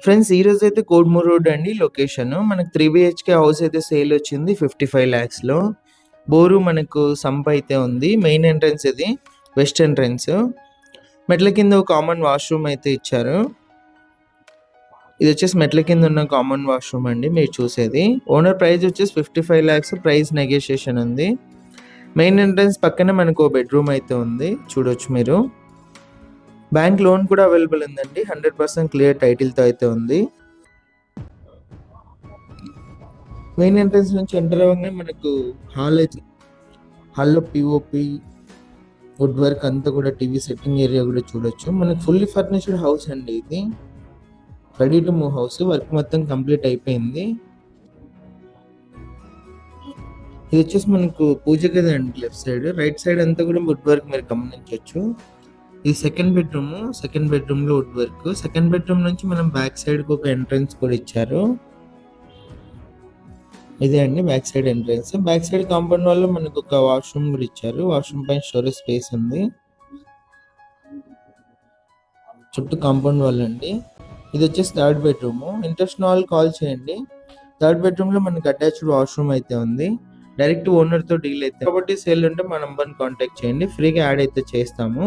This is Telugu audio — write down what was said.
ఫ్రెండ్స్ ఈ రోజు అయితే కోడ్మూర్ రోడ్ అండి లొకేషన్. మనకు 3 బిహెచ్కే హౌస్ అయితే సేల్ వచ్చింది 55 lakhs లో. బోరు మనకు సంప్ అయితే ఉంది. మెయిన్ ఎంట్రన్స్ ఇది వెస్ట్ ఎంట్రన్స్. మెట్ల కింద ఒక కామన్ వాష్రూమ్ అయితే ఇచ్చారు. ఇది వచ్చేసి మెట్ల కింద ఉన్న కామన్ వాష్రూమ్ అండి మీరు చూసేది. ఓనర్ ప్రైస్ వచ్చేసి 55 lakhs, ప్రైస్ నెగోషియేషన్ ఉంది. మెయిన్ ఎంట్రన్స్ పక్కనే మనకు ఓ బెడ్రూమ్ అయితే ఉంది చూడొచ్చు మీరు. బ్యాంక్ లోన్ కూడా అవైలబుల్ ఉందండి. 100% క్లియర్ టైటిల్తో అయితే ఉంది. మెయిన్ ఎంట్రన్స్ నుంచి ఎంటర్ అవ్వగానే మనకు హాల్ అయితే, హాల్లో పిఓపి వుడ్ వర్క్ అంతా కూడా టీవీ సెట్టింగ్ ఏరియా కూడా చూడొచ్చు. మనకు ఫుల్లీ ఫర్నిష్డ్ హౌస్ అండి ఇది. Ready to move house. Work మొత్తం కంప్లీట్ అయిపోయింది. ఇది వచ్చేసి మనకు పూజ గది అండి లెఫ్ట్ సైడ్. రైట్ సైడ్ అంతా కూడా వుడ్ వర్క్ మీరు గమనించవచ్చు. ఇది సెకండ్ బెడ్రూమ్. సెకండ్ బెడ్రూమ్ లో వుడ్ వర్క్. సెకండ్ బెడ్రూమ్ నుంచి మనం బ్యాక్ సైడ్ కి ఒక ఎంట్రన్స్ కూడా ఇచ్చారు. ఇదే అండి back side entrance. Back side compound wall లో మనకు ఒక వాష్రూమ్ కూడా ఇచ్చారు. వాష్రూమ్ పైన స్టోరేజ్ స్పేస్ ఉంది. చుట్టూ కాంపౌండ్ వాల్ అండి. ఇది వచ్చేసి థర్డ్ బెడ్రూమ్. ఇంట్రెస్ట్ ఉన్న వాళ్ళు కాల్ చేయండి. థర్డ్ బెడ్రూమ్ లో మనకు అటాచ్డ్ వాష్రూమ్ అయితే ఉంది. డైరెక్ట్ ఓనర్ తో డీల్ అయితే కాబట్టి సేల్ ఉంటే మా నంబర్ కాంటాక్ట్ చేయండి. ఫ్రీగా యాడ్ అయితే చేస్తాము.